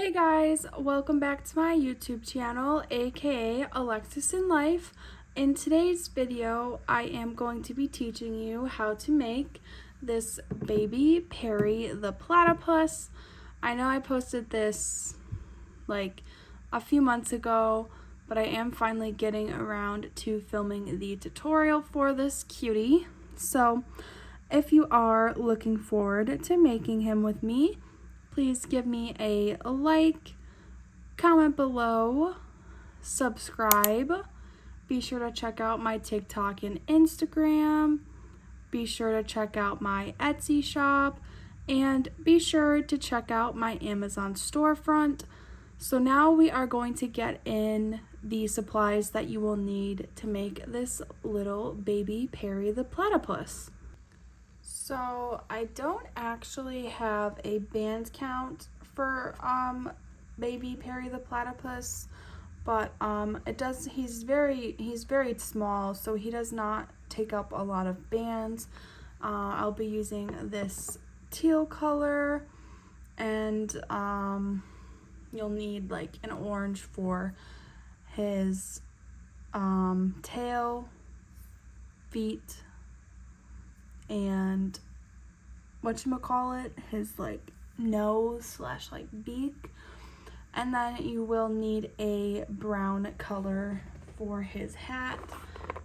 Hey guys, welcome back to my YouTube channel, aka Alexis in Life. In today's video, I am going to be teaching you how to make this baby Perry the platypus. I know I posted this like a few months ago, but I am finally getting around to filming the tutorial for this cutie. So if you are looking forward to making him with me, please give me a like, comment below, subscribe. Be sure to check out my TikTok and Instagram. Be sure to check out my Etsy shop. And be sure to check out my Amazon storefront. So now we are going to get in the supplies that you will need to make this little baby Perry the platypus. So I don't actually have a band count for baby Perry the platypus, but he's very small, so he does not take up a lot of bands. I'll be using this teal color, and you'll need like an orange for his tail, feet, and whatchamacallit, his like nose slash like beak. And then you will need a brown color for his hat.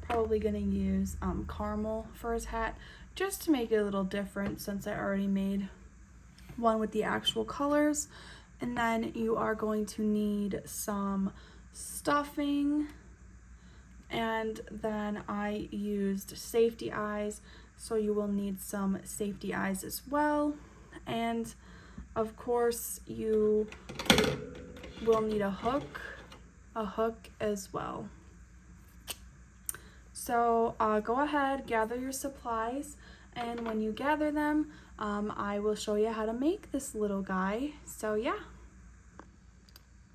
Probably gonna use caramel for his hat just to make it a little different, since I already made one with the actual colors. And then you are going to need some stuffing, and then I used safety eyes, so you will need some safety eyes as well. And of course you will need a hook as well. So go ahead, gather your supplies, and when you gather them, I will show you how to make this little guy. So yeah.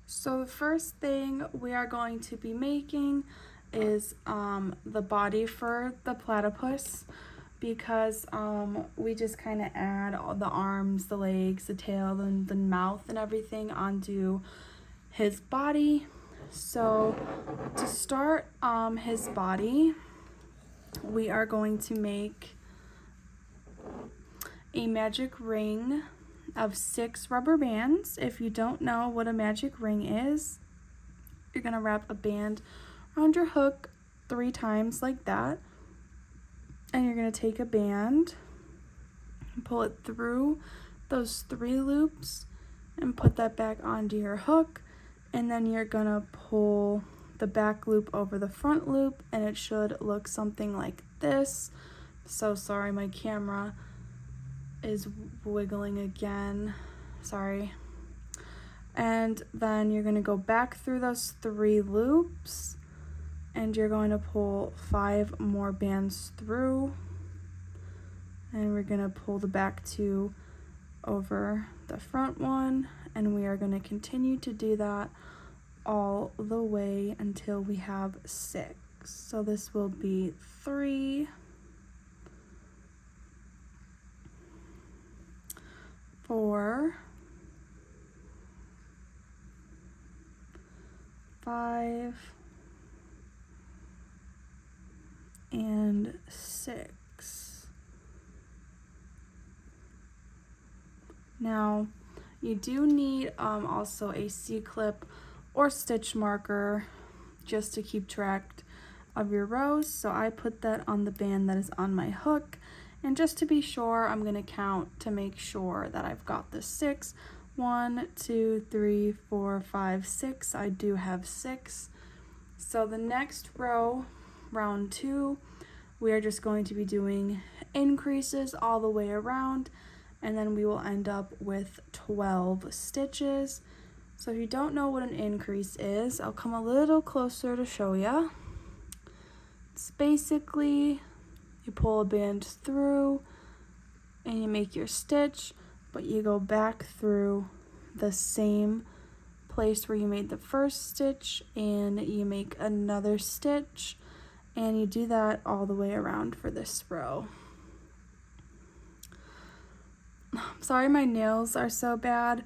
So the first thing we are going to be making is the body for the platypus, because we just kind of add all the arms, the legs, the tail, and the mouth and everything onto his body. So to start his body, we are going to make a magic ring of 6 rubber bands. If you don't know what a magic ring is, you're gonna wrap a band around your hook 3 times like that, and you're gonna take a band and pull it through those 3 loops and put that back onto your hook, and then you're gonna pull the back loop over the front loop, and it should look something like this. So sorry, my camera is wiggling again, sorry. And then you're going to go back through those 3 loops, and you're going to pull 5 more bands through, and we're going to pull the back 2 over the front one, and we are going to continue to do that all the way until we have 6. So this will be 3, 4, 5, and 6. Now you do need also a C-clip or stitch marker just to keep track of your rows. So I put that on the band that is on my hook, and just to be sure, I'm going to count to make sure that I've got the 6. 1, 2, 3, 4, 5, 6. I do have 6. So the next row, round 2, we are just going to be doing increases all the way around, and then we will end up with 12 stitches. So if you don't know what an increase is, I'll come a little closer to show you. It's basically you pull a band through and you make your stitch, but you go back through the same place where you made the first stitch, and you make another stitch, and you do that all the way around for this row. I'm sorry my nails are so bad.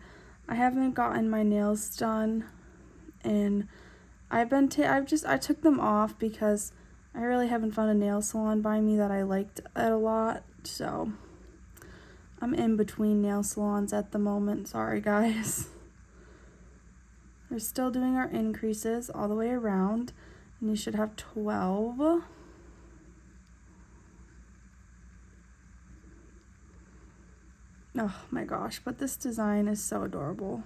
I haven't gotten my nails done, and I took them off because I really haven't found a nail salon by me that I liked it a lot, so I'm in between nail salons at the moment. Sorry guys. We're still doing our increases all the way around, and you should have 12. Oh my gosh, but this design is so adorable.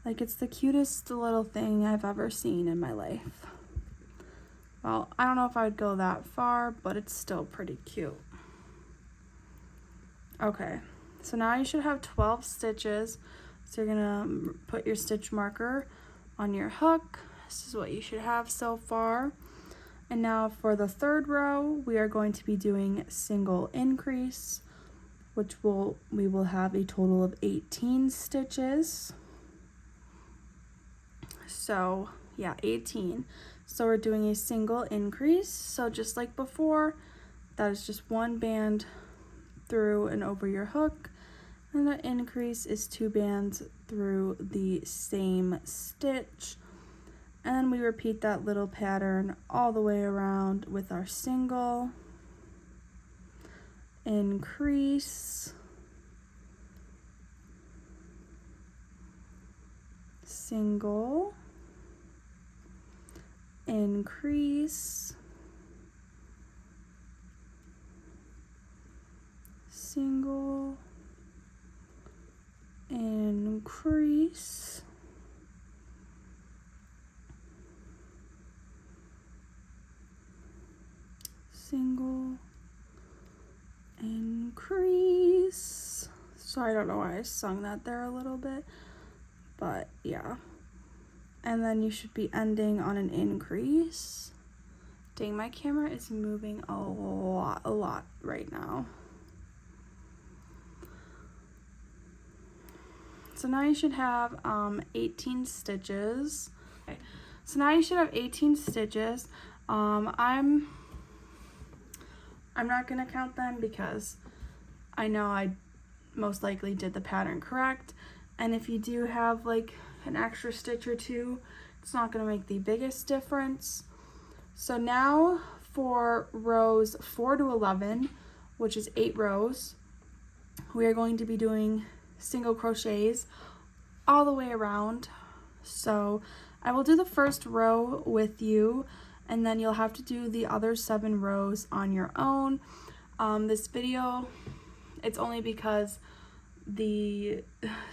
Like, it's the cutest little thing I've ever seen in my life. Well, I don't know if I would go that far, but it's still pretty cute. Okay, so now you should have 12 stitches. So you're gonna put your stitch marker on your hook. This is what you should have so far. And now for the third row, we are going to be doing single increase, which we will have a total of 18 stitches. So yeah, 18. So we're doing a single increase. So just like before, that is just one band through and over your hook, and the increase is 2 bands through the same stitch. And then we repeat that little pattern all the way around with our single increase, single increase, single increase, single increase. Sorry, I don't know why I sung that there a little bit, but yeah. And then you should be ending on an increase. Dang, my camera is moving a lot right now. So now you should have 18 stitches. Okay. So now you should have 18 stitches. I'm not gonna count them because I know I most likely did the pattern correct. And if you do have like an extra stitch or two, it's not gonna make the biggest difference. So now for rows 4 to 11, which is 8 rows, we are going to be doing single crochets all the way around. So I will do the first row with you, and then you'll have to do the other 7 rows on your own. This video, it's only because the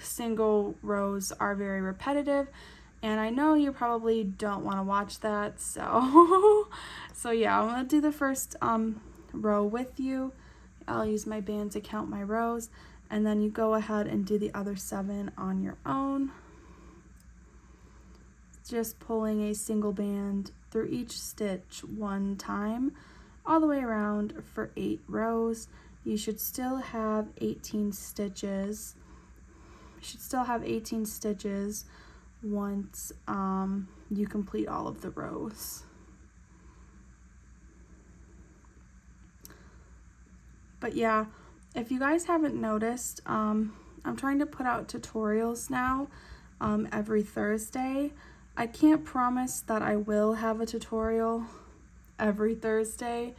single rows are very repetitive, and I know you probably don't want to watch that, so so yeah, I'm gonna do the first row with you. I'll use my band to count my rows, and then you go ahead and do the other 7 on your own. Just pulling a single band through each stitch one time, all the way around for 8 rows. You should still have 18 stitches. You should still have 18 stitches once you complete all of the rows. But yeah, if you guys haven't noticed, I'm trying to put out tutorials now every Thursday. I can't promise that I will have a tutorial every Thursday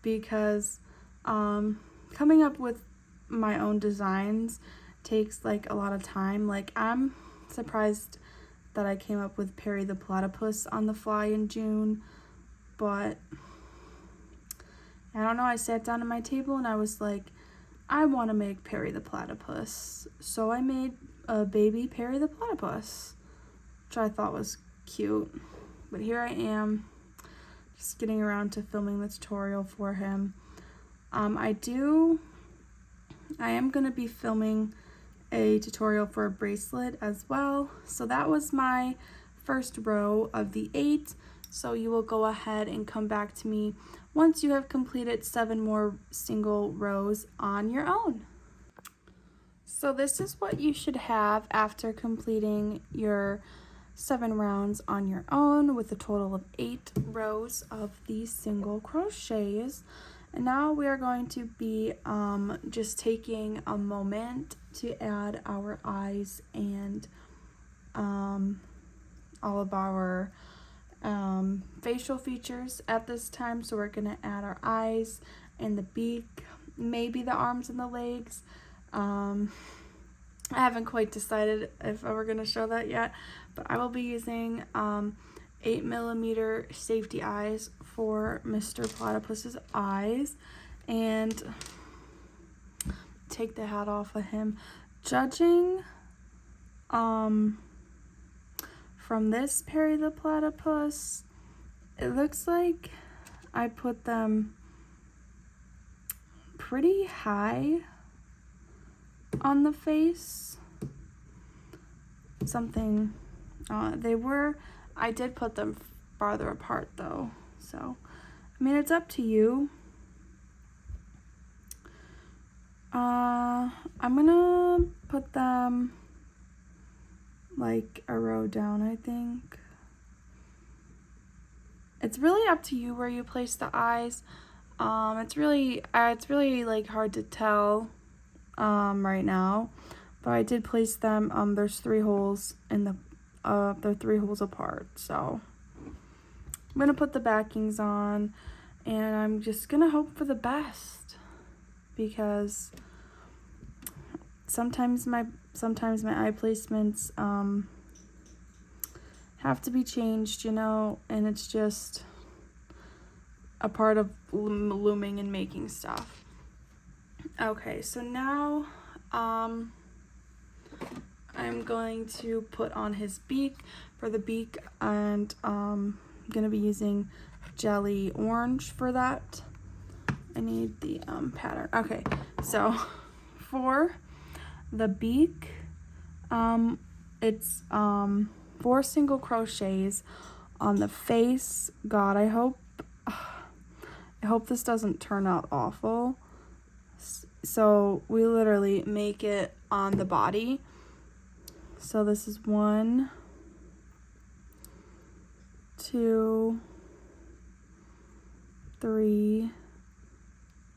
because coming up with my own designs takes like a lot of time. Like, I'm surprised that I came up with Perry the Platypus on the fly in June, but I don't know, I sat down at my table and I was like, I want to make Perry the Platypus. So I made a baby Perry the Platypus, which I thought was cute. But here I am, just getting around to filming the tutorial for him. I am going to be filming a tutorial for a bracelet as well. So that was my first row of the 8. So you will go ahead and come back to me once you have completed 7 more single rows on your own. So this is what you should have after completing your 7 rounds on your own with a total of 8 rows of these single crochets. And now we are going to be just taking a moment to add our eyes and all of our facial features at this time. So we're going to add our eyes and the beak, maybe the arms and the legs. I haven't quite decided if we're going to show that yet, but I will be using 8mm safety eyes for Mr. Platypus's eyes, and take the hat off of him. Judging from this Perry the Platypus, it looks like I put them pretty high on the face. Something I did put them farther apart though, so I mean, it's up to you. I'm gonna put them like a row down, I think. It's really up to you where you place the eyes. It's really like hard to tell right now, but I did place them. There's 3 holes in the they're 3 holes apart, so I'm gonna put the backings on, and I'm just gonna hope for the best, because sometimes my eye placements have to be changed, you know, and it's just a part of looming and making stuff. Okay, so now I'm going to put on his beak. For the beak, and I'm gonna be using jelly orange for that. I need the pattern. Okay, so for the beak, it's 4 single crochets on the face. God, I hope this doesn't turn out awful. So we literally make it on the body. So this is 1, 2, 3,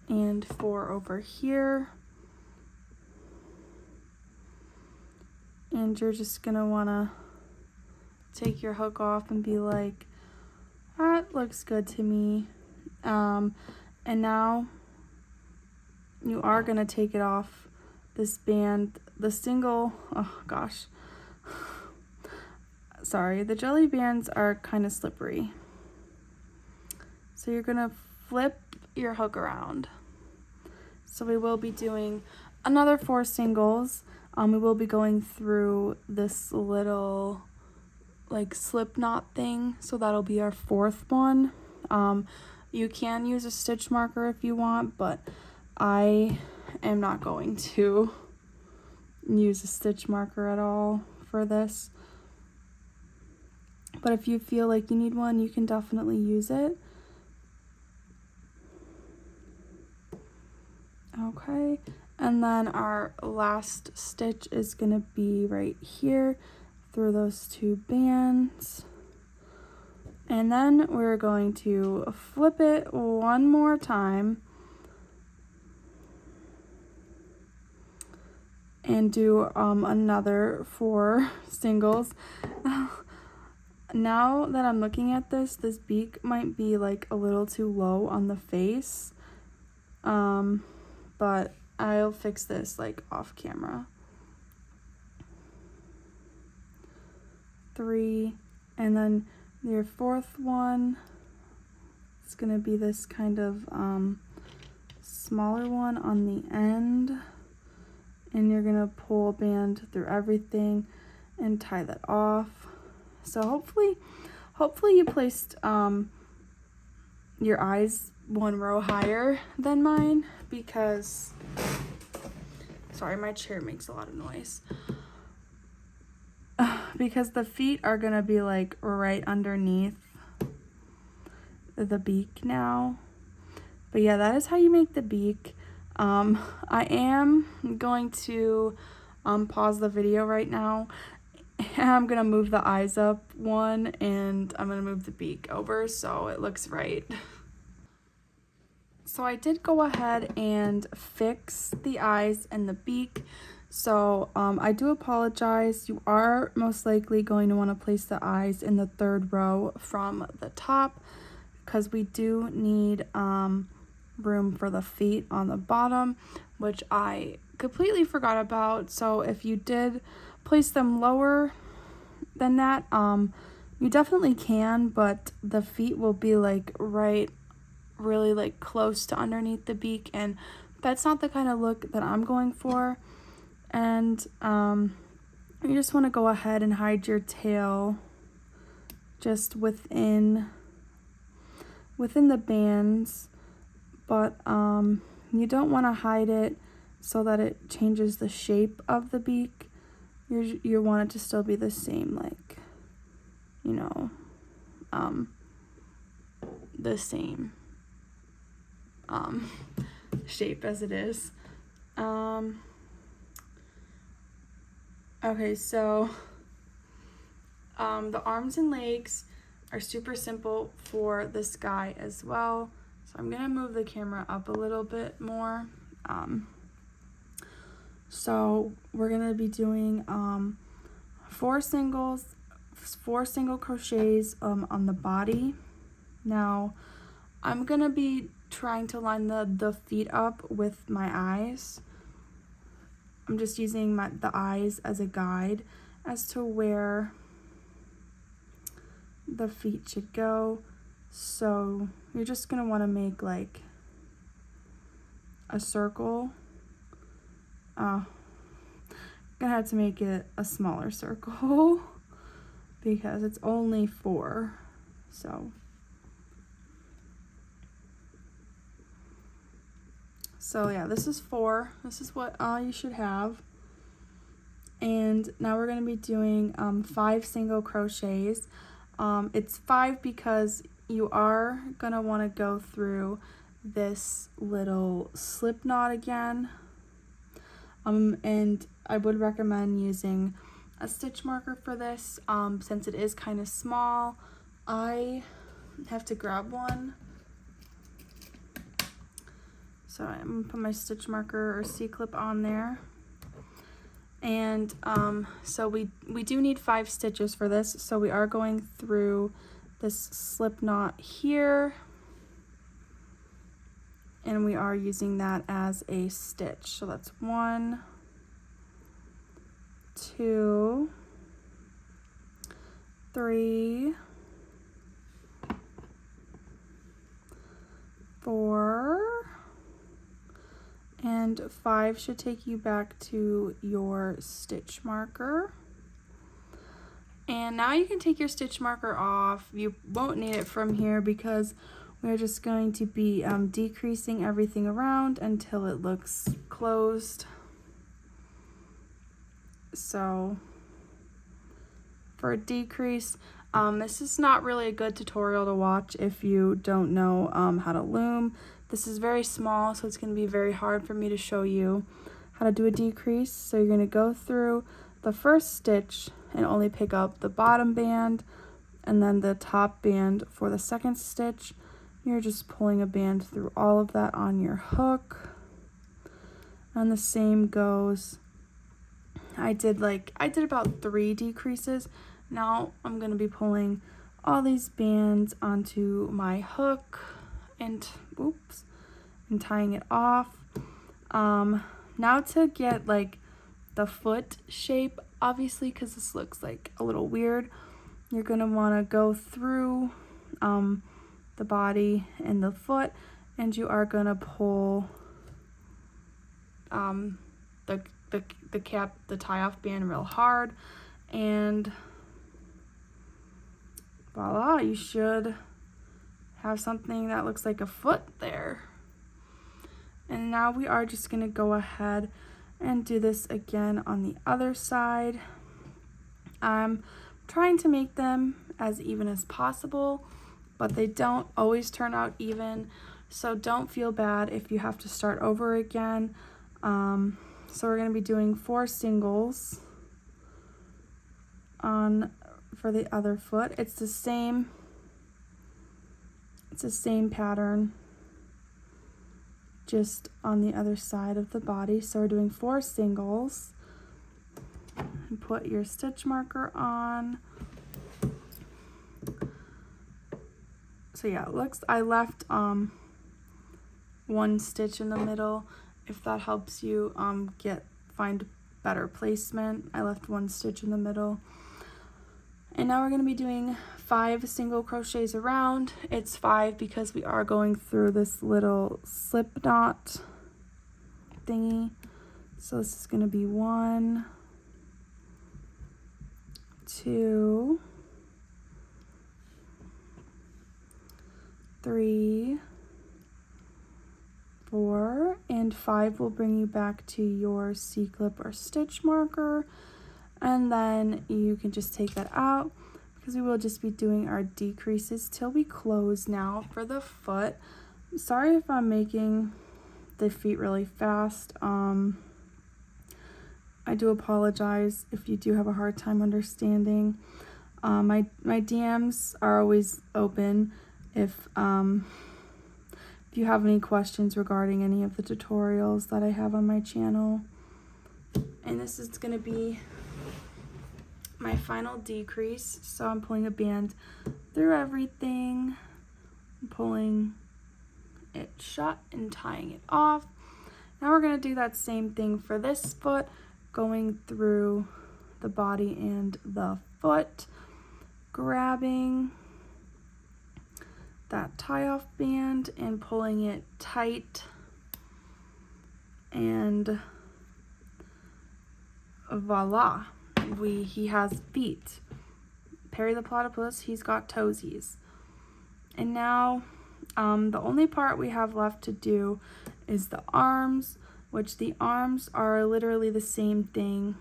and 4 over here. And you're just gonna wanna take your hook off and be like, that looks good to me. And now you are gonna take it off this band, the single, oh gosh. Sorry, the jelly bands are kind of slippery. So you're gonna flip your hook around. So we will be doing another 4 singles. We will be going through this little like slip knot thing. So that'll be our 4th one. You can use a stitch marker if you want, but I am not going to use a stitch marker at all for this. But if you feel like you need one, you can definitely use it. Okay, and then our last stitch is gonna be right here through those 2 bands. And then we're going to flip it one more time and do another 4 singles. Now that I'm looking at this beak might be like a little too low on the face, but I'll fix this like off camera. 3, and then your 4th one, it's gonna be this kind of smaller one on the end, and you're gonna pull a band through everything and tie that off. So hopefully you placed your eyes 1 row higher than mine, because sorry, my chair makes a lot of noise. Because the feet are gonna be like right underneath the beak now. But yeah, that is how you make the beak. I am going to pause the video right now, and I'm gonna move the eyes up 1, and I'm gonna move the beak over so it looks right. So I did go ahead and fix the eyes and the beak. So I do apologize. You are most likely going to want to place the eyes in the third row from the top, because we do need room for the feet on the bottom, which I completely forgot about. So if you did place them lower than that, you definitely can, but the feet will be like really like close to underneath the beak, and that's not the kind of look that I'm going for. And you just want to go ahead and hide your tail just within the bands, but you don't want to hide it so that it changes the shape of the beak. You want it to still be the same, like, you know, the same shape as it is. Okay, so the arms and legs are super simple for this guy as well. So I'm gonna move the camera up a little bit more. So we're gonna be doing 4 single crochets on the body. Now I'm gonna be trying to line the feet up with my eyes. I'm just using the eyes as a guide as to where the feet should go. So you're just gonna want to make like a circle. Gonna have to make it a smaller circle because it's only 4. So yeah, this is 4. This is what you should have. And now we're going to be doing 5 single crochets. It's 5 because you are going to want to go through this little slip knot again. And I would recommend using a stitch marker for this, since it is kind of small. I have to grab one. So I'm going to put my stitch marker or C-clip on there. And so we do need 5 stitches for this. So we are going through this slip knot here. And we are using that as a stitch. So that's 1, 2, 3, 4, and 5 should take you back to your stitch marker. And now you can take your stitch marker off. You won't need it from here because we're just going to be decreasing everything around until it looks closed. So for a decrease, this is not really a good tutorial to watch if you don't know how to loom. This is very small, so it's going to be very hard for me to show you how to do a decrease. So you're going to go through the first stitch and only pick up the bottom band, and then the top band for the second stitch. You're just pulling a band through all of that on your hook. And the same goes. I did about 3 decreases. Now I'm going to be pulling all these bands onto my hook and tying it off. Now to get like the foot shape, obviously, because this looks like a little weird, you're going to want to go through the body and the foot, and you are going to pull the tie off band real hard, and voila, you should have something that looks like a foot there. And now we are just going to go ahead and do this again on the other side. I'm trying to make them as even as possible, but they don't always turn out even, so don't feel bad if you have to start over again. So we're going to be doing 4 singles for the other foot. It's the same pattern. just on the other side of the body. So we're doing 4 singles. And put your stitch marker on. So yeah, it looks, I left 1 stitch in the middle. If that helps you find better placement, I left 1 stitch in the middle. And now we're going to be doing 5 single crochets around. It's 5 because we are going through this little slip knot thingy. So this is going to be 1, 2, 3, 4, and 5 will bring you back to your C-clip or stitch marker. And then you can just take that out because we will just be doing our decreases till we close now for the foot. Sorry if I'm making the feet really fast. I do apologize if you do have a hard time understanding. My DMs are always open if you have any questions regarding any of the tutorials that I have on my channel. And this is going to be my final decrease. So I'm pulling a band through everything, pulling it shut and tying it off. Now we're going to do that same thing for this foot, going through the body and the foot, grabbing that tie off band and pulling it tight, and voila, he has feet. Perry the platypus, he's got toesies. And now the only part we have left to do is the arms, which the arms are literally the same thing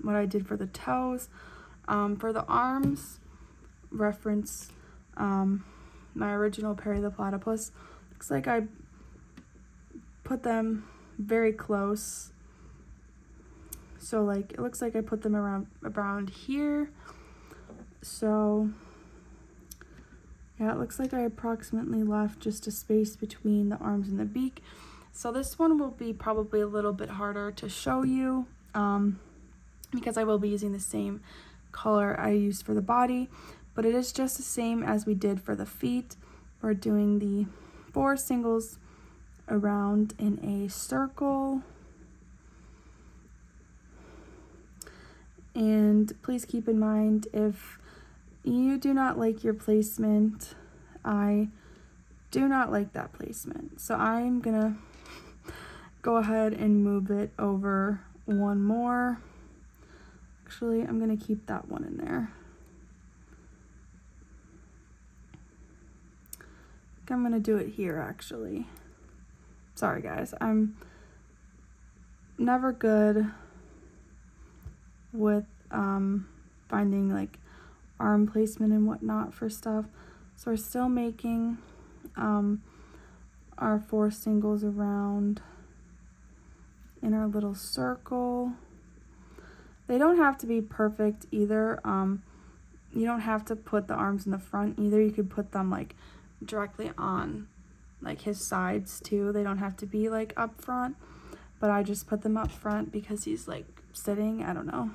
what I did for the toes. For the arms, reference my original Perry the Platypus. Looks like I put them very close. So like it looks like I put them around here. So yeah, it looks like I approximately left just a space between the arms and the beak. So this one will be probably a little bit harder to show you because I will be using the same color I used for the body, but it is just the same as we did for the feet. We're doing the 4 singles around in a circle. And please keep in mind, if you do not like your placement, I do not like that placement. So I'm gonna go ahead and move it over one more. Actually, I'm gonna keep that one in there. I think I'm gonna do it here actually. Sorry guys, I'm never good with finding like arm placement and whatnot for stuff. So we're still making our 4 singles around in our little circle. They don't have to be perfect either. You don't have to put the arms in the front either. You could put them like directly on like his sides too. They don't have to be like up front, but I just put them up front because he's like sitting, I don't know.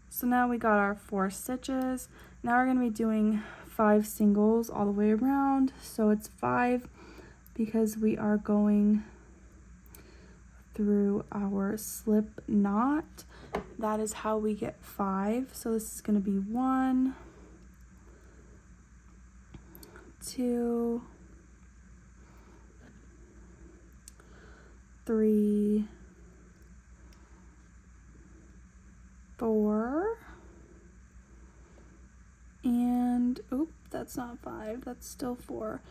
So now we got our 4 stitches. Now we're going to be doing 5 singles all the way around. So it's 5 because we are going through our slip knot. That is how we get 5. So this is going to be 1, 2, 3, 4, and oop, that's not 5, that's still 4,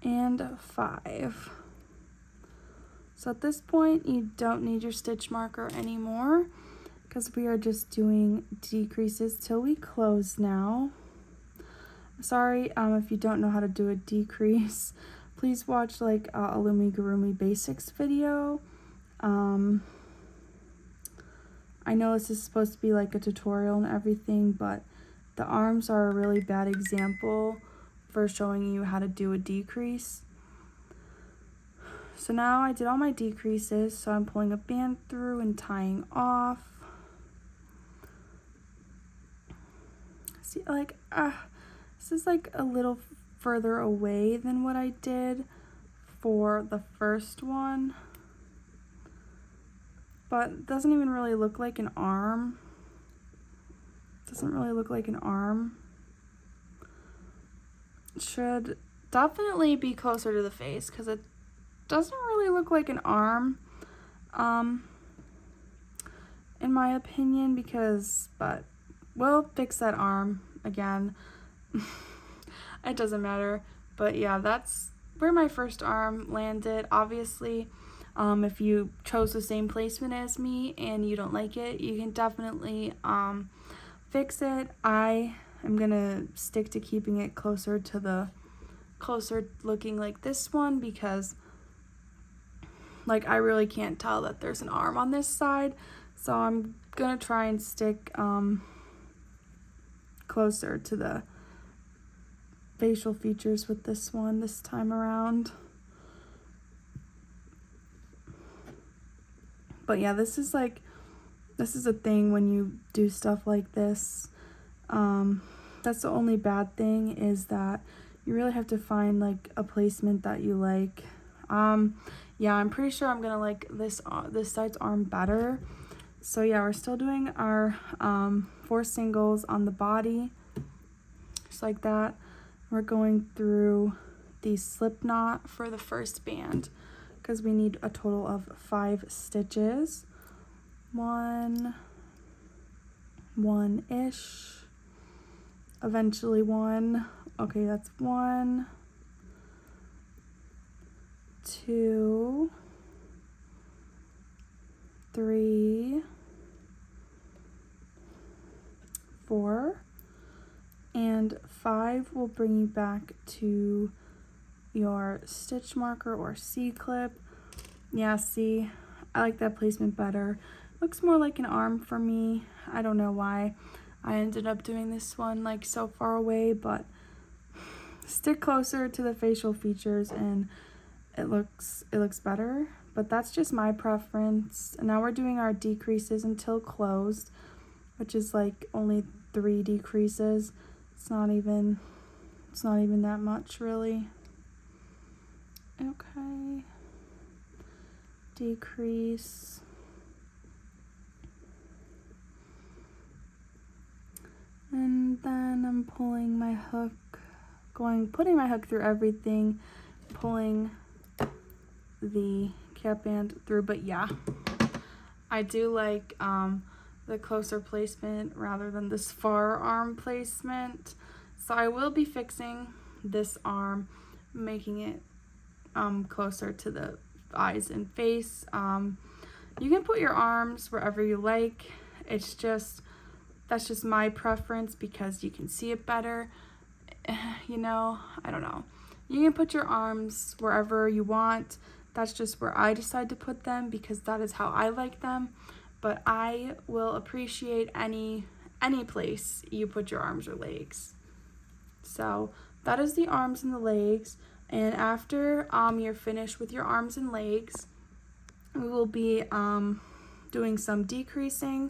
and 5. So at this point you don't need your stitch marker anymore because we are just doing decreases till we close now. Sorry if you don't know how to do a decrease, please watch like a Loomigurumi basics video. I know this is supposed to be like a tutorial and everything, but the arms are a really bad example for showing you how to do a decrease. So now I did all my decreases, so I'm pulling a band through and tying off. See, like, this is like a little further away than what I did for the first one. But it doesn't even really look like an arm. Doesn't really look like an arm. It should definitely be closer to the face because it doesn't really look like an arm, in my opinion, but we'll fix that arm again. It doesn't matter, but yeah, that's where my first arm landed. Obviously, if you chose the same placement as me and you don't like it, you can definitely fix it. I am gonna stick to keeping it closer looking like this one because like I really can't tell that there's an arm on this side, so I'm gonna try and stick closer to the facial features with this one this time around. But yeah, this is a thing when you do stuff like this. That's the only bad thing, is that you really have to find like a placement that you like. Yeah, I'm pretty sure I'm gonna like this side's arm better. So yeah, we're still doing our 4 singles on the body, just like that. We're going through the slip knot for the first band because we need a total of 5 stitches. One-ish, eventually 1. Okay, that's 1, 2, 3, 4, and 5 will bring you back to your stitch marker or C-clip. Yeah, see, I like that placement better. Looks more like an arm for me. I don't know why I ended up doing this one like so far away, but stick closer to the facial features and it looks better. But that's just my preference. And now we're doing our decreases until closed, which is like only 3 decreases. It's not even that much really. Okay. Decrease. And then I'm pulling my hook, putting my hook through everything, pulling the cap band through. But yeah, I do like the closer placement rather than this far arm placement. So I will be fixing this arm, making it closer to the eyes and face. You can put your arms wherever you like. That's just my preference because you can see it better. You know, I don't know. You can put your arms wherever you want. That's just where I decide to put them because that is how I like them. But I will appreciate any place you put your arms or legs. So that is the arms and the legs. And after you're finished with your arms and legs, we will be doing some decreasing,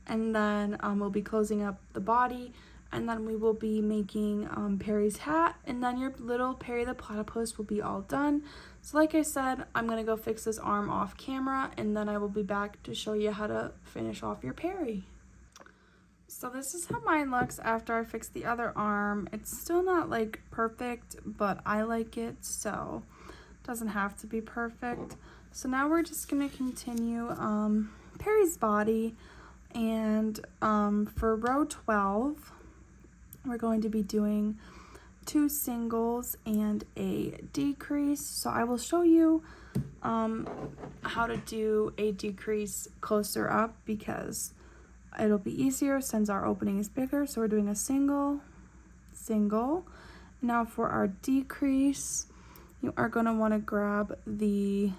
and then we'll be closing up the body, and then we will be making Perry's hat, and then your little Perry the Platypus will be all done. So like I said, I'm gonna go fix this arm off camera, and then I will be back to show you how to finish off your Perry. So this is how mine looks after I fix the other arm. It's still not like perfect, but I like it, so it doesn't have to be perfect. So now we're just gonna continue Perry's body, and for row 12, we're going to be doing 2 singles and a decrease. So I will show you how to do a decrease closer up because it'll be easier since our opening is bigger. So we're doing a single. Now for our decrease, you are going to want to grab the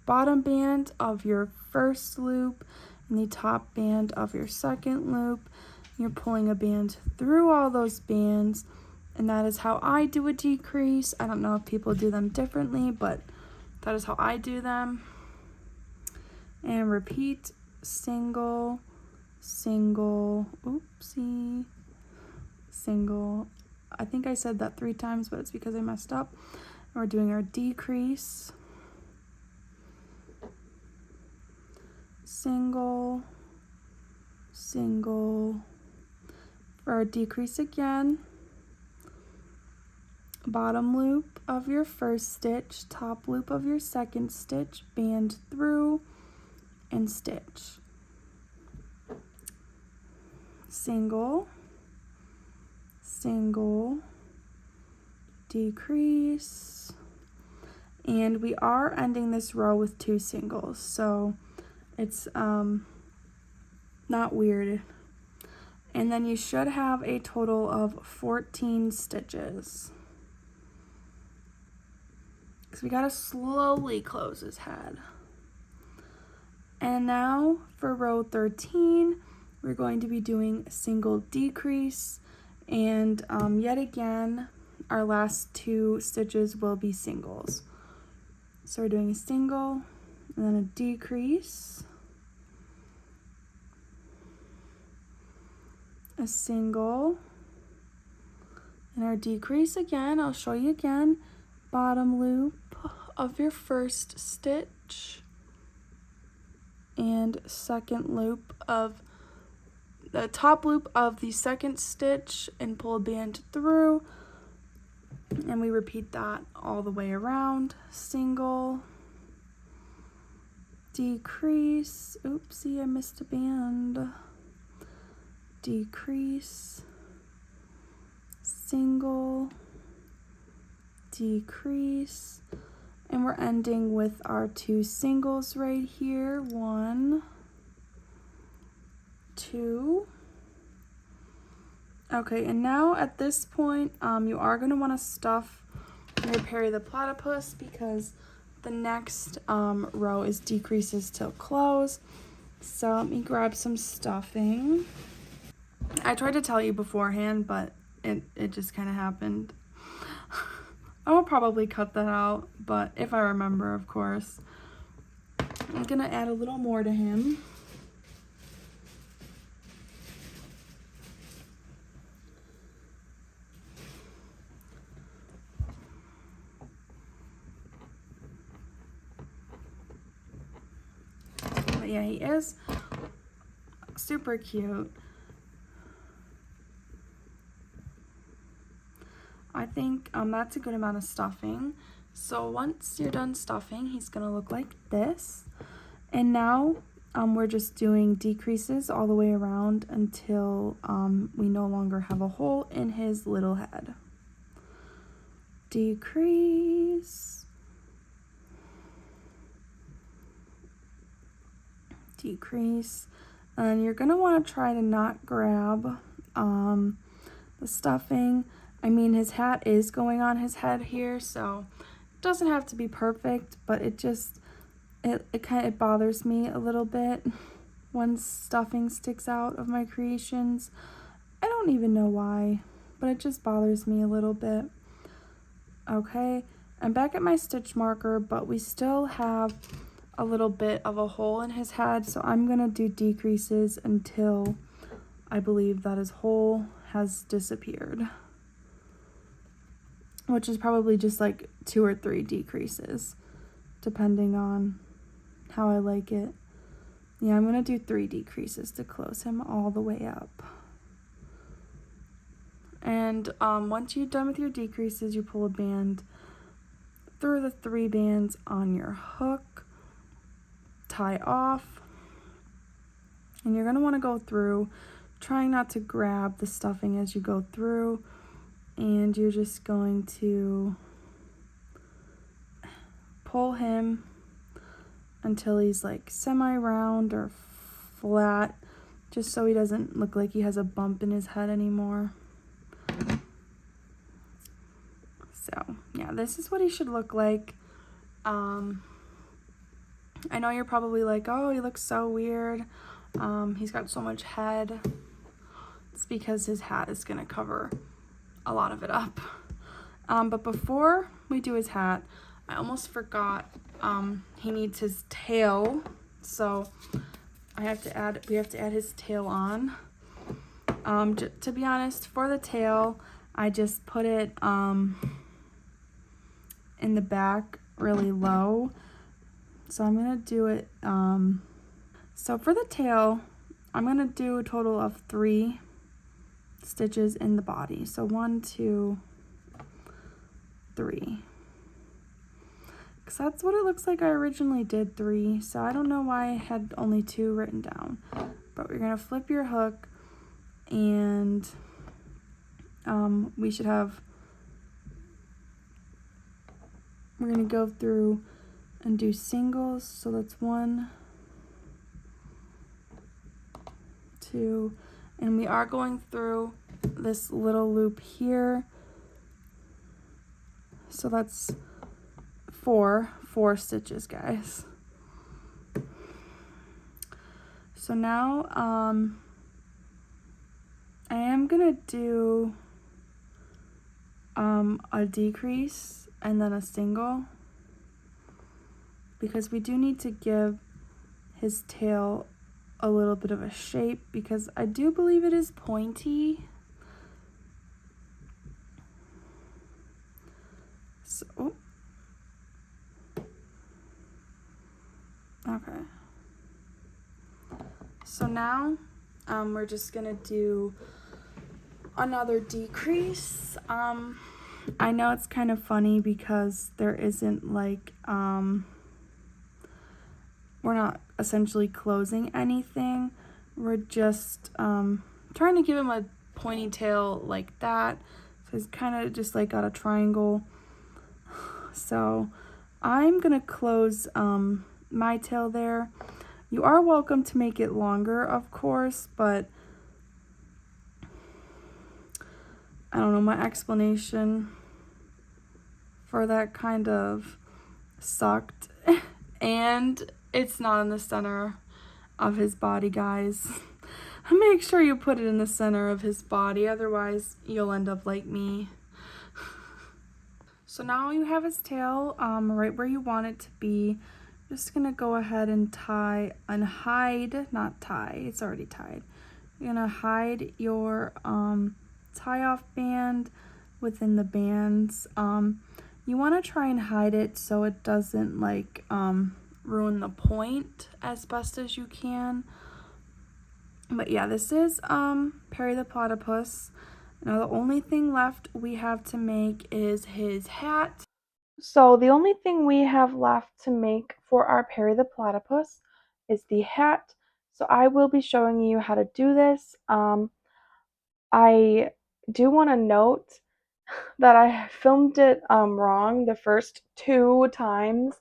bottom band of your first loop and the top band of your second loop. You're pulling a band through all those bands, and that is how I do a decrease. I don't know if people do them differently, but That is how I do them. And repeat, single, single, oopsie, single. I think I said that 3 times, but it's because I messed up. And we're doing our decrease, single, single. For our decrease again, bottom loop of your first stitch, top loop of your second stitch, band through, and stitch. Single, single, decrease, and we are ending this row with 2 singles, so it's not weird. And then you should have a total of 14 stitches. So we gotta slowly close his head. And now for row 13, we're going to be doing a single decrease, and yet again, our last 2 stitches will be singles. So we're doing a single and then a decrease, a single, and our decrease again. I'll show you again. Bottom loop of your first stitch and second loop of the top loop of the second stitch and pull a band through, and we repeat that all the way around. Single, decrease, oopsie, I missed a band, decrease, single, decrease, and we're ending with our 2 singles right here. 1, 2. Okay, and now at this point, you are going to want to stuff your Perry the Platypus, because the next row is decreases till close. So let me grab some stuffing. I tried to tell you beforehand, but it just kind of happened. I will probably cut that out, but if I remember, of course. I'm gonna add a little more to him. But yeah, he is super cute. I think that's a good amount of stuffing. So once you're done stuffing, he's gonna look like this. And now we're just doing decreases all the way around until we no longer have a hole in his little head. Decrease, decrease, and you're gonna want to try to not grab the stuffing. I mean, his hat is going on his head here, so it doesn't have to be perfect, but it bothers me a little bit when stuffing sticks out of my creations. I don't even know why, but it just bothers me a little bit. Okay, I'm back at my stitch marker, but we still have a little bit of a hole in his head, so I'm gonna do decreases until I believe that his hole has disappeared, which is probably just like 2 or 3 decreases, depending on how I like it. Yeah, I'm gonna do 3 decreases to close him all the way up. And once you're done with your decreases, you pull a band through the 3 bands on your hook, tie off, and you're gonna wanna go through, trying not to grab the stuffing as you go through, and you're just going to pull him until he's like semi-round or flat, just so he doesn't look like he has a bump in his head anymore. So yeah, this is what he should look like. I know you're probably like, oh, he looks so weird. He's got so much head. It's because his hat is gonna cover a lot of it up. But before we do his hat, I almost forgot he needs his tail, so we have to add his tail on. To be honest, for the tail, I just put it in the back really low. So I'm gonna do it. So for the tail, I'm gonna do a total of 3 stitches in the body. So 1, 2, 3. Because that's what it looks like. I originally did 3, so I don't know why I had only 2 written down. But we're gonna flip your hook, and we should have. We're gonna go through and do singles. So that's 1, 2, and we are going through this little loop here. So that's 4 stitches, guys. So now I am gonna do a decrease and then a single, because we do need to give his tail a little bit of a shape, because I do believe it is pointy. So, okay. So now we're just gonna do another decrease. I know it's kind of funny because there isn't like we're not essentially closing anything. We're just trying to give him a pointy tail like that. So he's kind of just like got a triangle. So I'm gonna close my tail there. You are welcome to make it longer, of course, but I don't know, my explanation for that kind of sucked. And it's not in the center of his body, guys. Make sure you put it in the center of his body, otherwise you'll end up like me. So now you have his tail right where you want it to be. Just gonna go ahead and not tie, it's already tied. You're gonna hide your tie off band within the bands. You want to try and hide it so it doesn't like ruin the point as best as you can. But yeah, this is Perry the Platypus. Now the only thing left we have to make is his hat. So the only thing we have left to make for our Perry the Platypus is the hat. So I will be showing you how to do this. I do want to note that I filmed it wrong the first 2 times.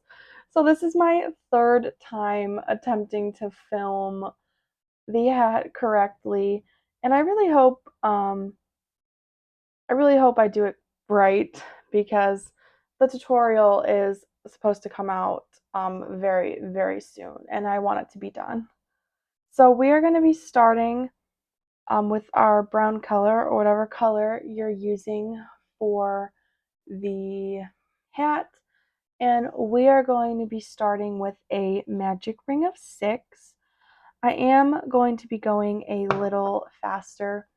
So this is my 3rd time attempting to film the hat correctly, and I really hope I do it right, because the tutorial is supposed to come out very, very soon, and I want it to be done. So we are going to be starting with our brown color, or whatever color you're using for the hat, and we are going to be starting with a magic ring of 6. I am going to be going a little faster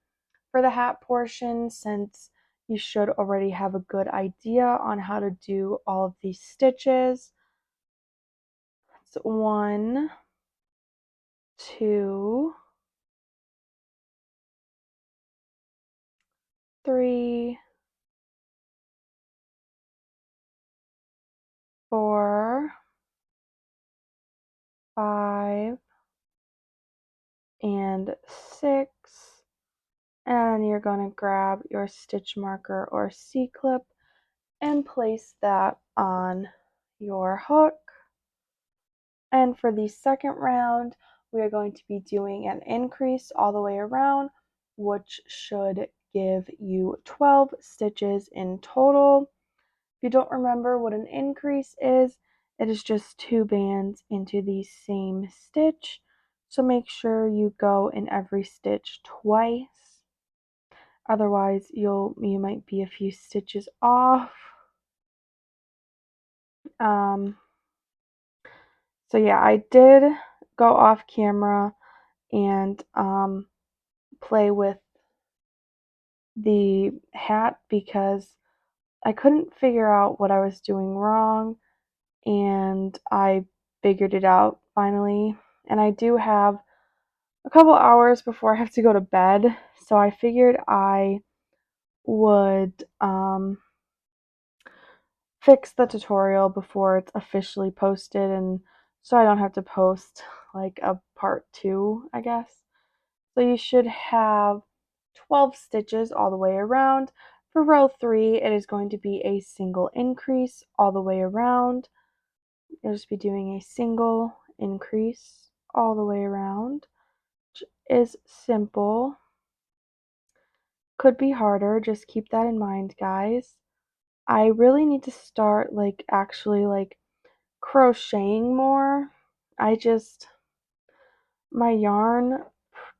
for the hat portion, since you should already have a good idea on how to do all of these stitches. So 1, 2, 3, 4, 5, and 6. And you're going to grab your stitch marker or C-clip and place that on your hook. And for the second round, we are going to be doing an increase all the way around, which should give you 12 stitches in total. If you don't remember what an increase is, it is just 2 bands into the same stitch. So make sure you go in every stitch twice. Otherwise, you might be a few stitches off. So yeah, I did go off camera and play with the hat because I couldn't figure out what I was doing wrong, and I figured it out finally. And I do have a couple hours before I have to go to bed, so I figured I would fix the tutorial before it's officially posted, and so I don't have to post like a part 2, I guess. So you should have 12 stitches all the way around. For row 3, it is going to be a single increase all the way around. You'll just be doing a single increase all the way around, which is simple. Could be harder, just keep that in mind, guys. I really need to start actually crocheting more. My yarn,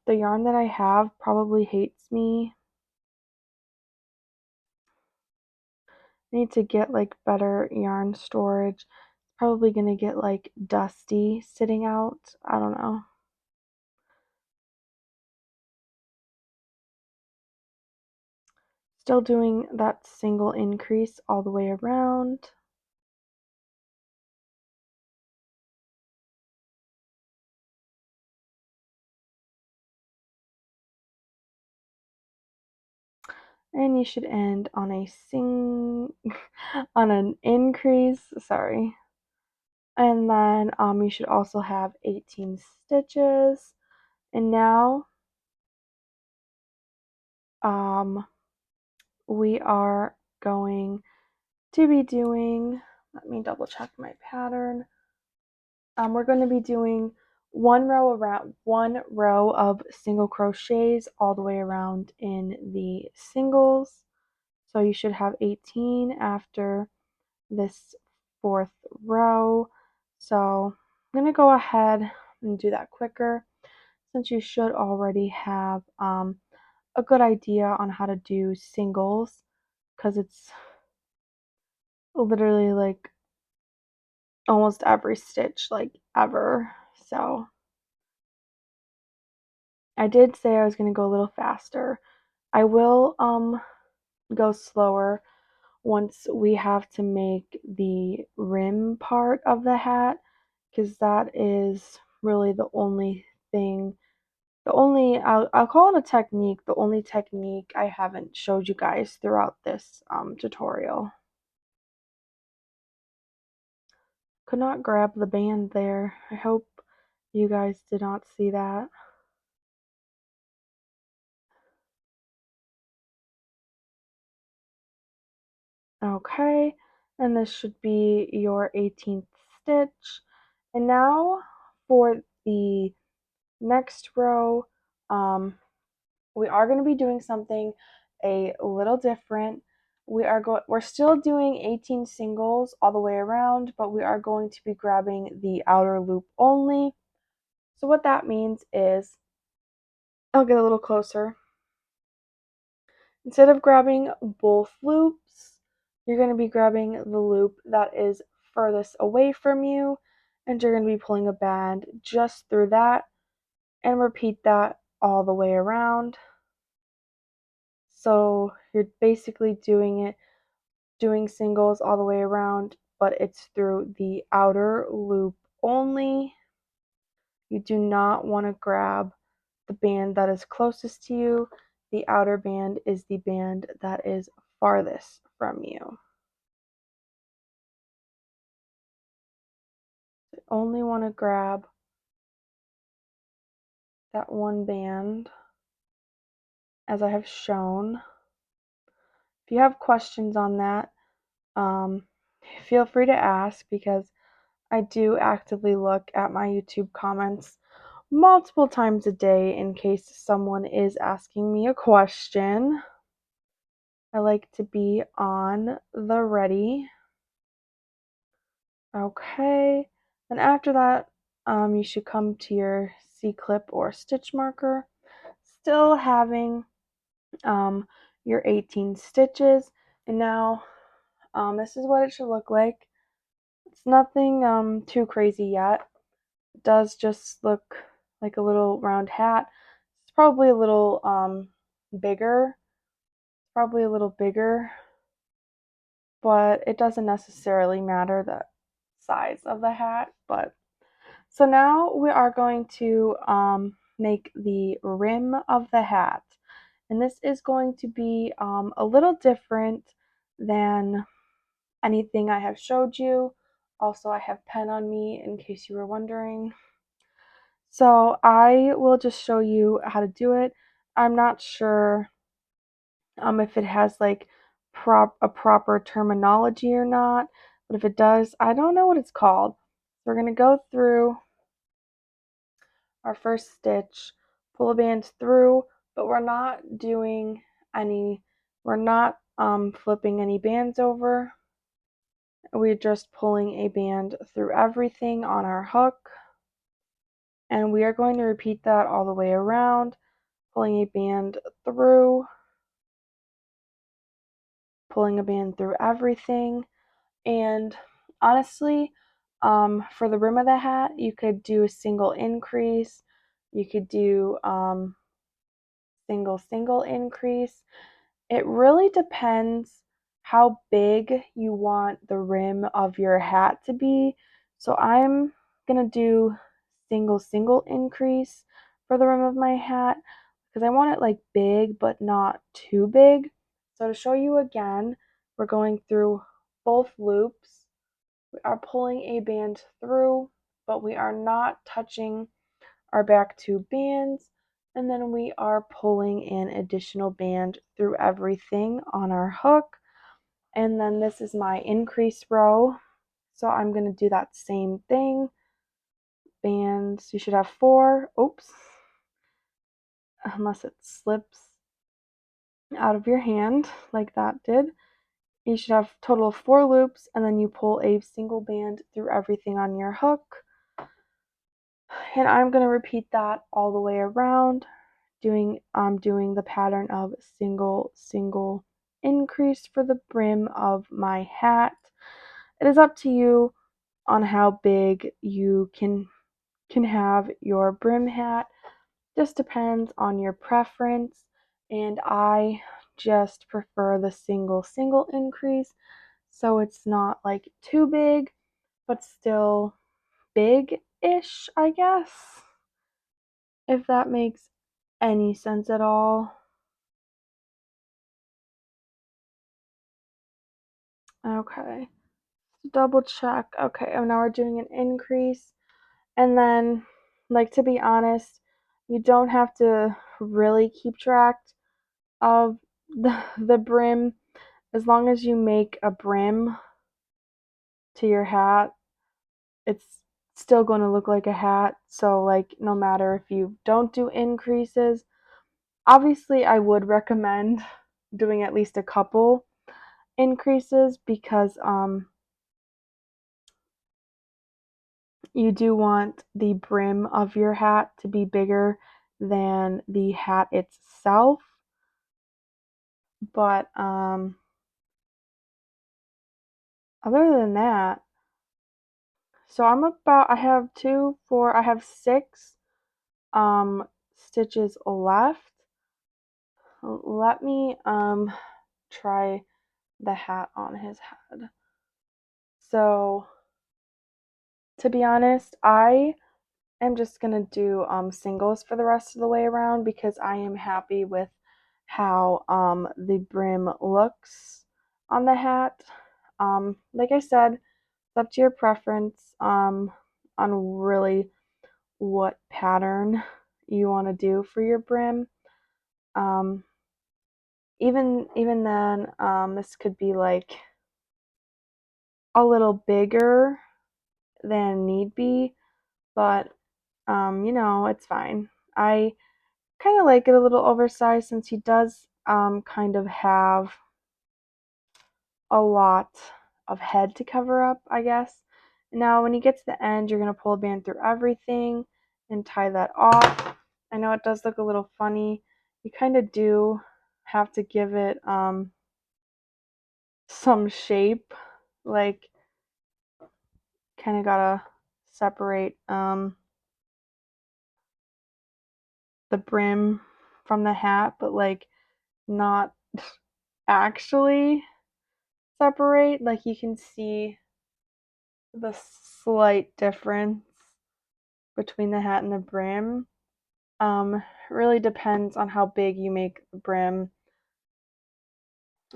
the yarn that I have probably hates me. I need to get better yarn storage. It's probably gonna get dusty sitting out. I don't know. Still doing that single increase all the way around. And you should end on a on an increase, sorry. And then you should also have 18 stitches. And now we are going to be doing, let me double check my pattern. We're going to be doing one row of single crochets all the way around in the singles. So you should have 18 after this 4th row. So I'm going to go ahead and do that quicker, since you should already have a good idea on how to do singles, because it's literally almost every stitch ever. So I did say I was going to go a little faster. I will go slower once we have to make the rim part of the hat, because that is really the only thing, I'll call it a technique, the only technique I haven't showed you guys throughout this tutorial. Could not grab the band there. I hope you guys did not see that. Okay, and this should be your 18th stitch. And now for the next row, we are going to be doing something a little different. We're still doing 18 singles all the way around, but we are going to be grabbing the outer loop only. So what that means is, I'll get a little closer. Instead of grabbing both loops, you're going to be grabbing the loop that is furthest away from you, and you're going to be pulling a band just through that, and repeat that all the way around. So you're basically doing singles all the way around, but it's through the outer loop only. You do not want to grab the band that is closest to you. The outer band is the band that is farthest from you. You only want to grab that one band, as I have shown. If you have questions on that, feel free to ask, because I do actively look at my YouTube comments multiple times a day in case someone is asking me a question. I like to be on the ready. Okay, and after that, you should come to your C-clip or stitch marker, still having your 18 stitches. And now this is what it should look like. It's nothing too crazy yet. It does just look like a little round hat. It's probably a little bigger. Probably a little bigger, but it doesn't necessarily matter the size of the hat. But so now we are going to make the rim of the hat. And this is going to be a little different than anything I have showed you. Also, I have pen on me in case you were wondering. So I will just show you how to do it. I'm not sure if it has like a proper terminology or not, but if it does, I don't know what it's called. We're going to go through our first stitch, pull a band through, but we're not doing any, we're not flipping any bands over. We're just pulling a band through everything on our hook, and we are going to repeat that all the way around, pulling a band through, pulling a band through everything. And honestly, for the rim of the hat, you could do a single increase, you could do single increase. It really depends how big you want the rim of your hat to be. So I'm gonna do single increase for the rim of my hat because I want it like big but not too big. So to show you again, we're going through both loops. We are pulling a band through, but we are not touching our back two bands, and then we are pulling an additional band through everything on our hook. And then this is my increase row, so I'm going to do that same thing. Bands, you should have 4. Oops, unless it slips out of your hand like that did. You should have a total of 4 loops, and then you pull a single band through everything on your hook. And I'm going to repeat that all the way around, doing the pattern of single increase for the brim of my hat. It is up to you on how big you can have your brim hat. Just depends on your preference, and I just prefer the single increase, so it's not like too big but still big-ish, I guess, if that makes any sense at all. Okay, double check. Okay, and now we're doing an increase. And then, like, to be honest, you don't have to really keep track of the brim. As long as you make a brim to your hat, it's still going to look like a hat. So, like, no matter if you don't do increases, obviously I would recommend doing at least a couple increases because you do want the brim of your hat to be bigger than the hat itself. But other than that, so I have 6 stitches left. Let me try the hat on his head. So to be honest, I am just gonna do singles for the rest of the way around because I am happy with how the brim looks on the hat. Like I said, it's up to your preference on really what pattern you want to do for your brim. Um, even then, this could be like a little bigger than need be, but it's fine. I kind of like it a little oversized since he does kind of have a lot of head to cover up, I guess. Now, when you get to the end, you're going to pull a band through everything and tie that off. I know it does look a little funny. You kind of do have to give it some shape, like kind of gotta separate the brim from the hat, but like not actually separate. Like you can see the slight difference between the hat and the brim. Really depends on how big you make the brim,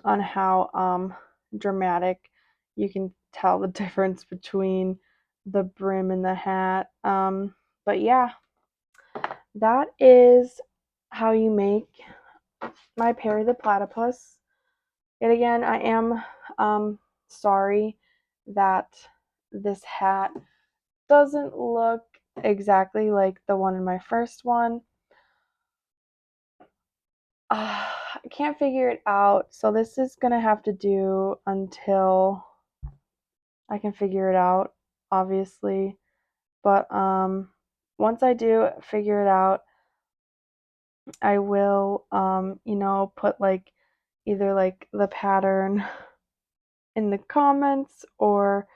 on how dramatic you can tell the difference between the brim and the hat. But yeah, that is how you make my Perry the Platypus. Yet again, I am sorry that this hat doesn't look exactly like the one in my first one. I can't figure it out, so this is gonna have to do until I can figure it out, obviously. But once I do figure it out, I will put like either like the pattern in the comments or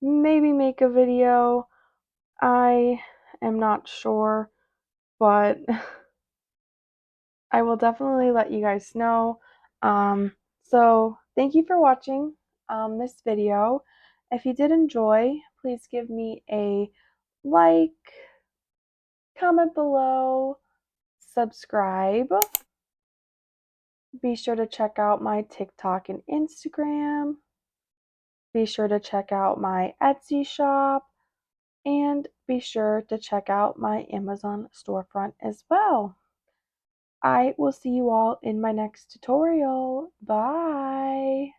maybe make a video. I am not sure, but I will definitely let you guys know. So thank you for watching this video. If you did enjoy, please give me a like, comment below, subscribe. Be sure to check out my TikTok and Instagram. Be sure to check out my Etsy shop. And be sure to check out my Amazon storefront as well. I will see you all in my next tutorial. Bye!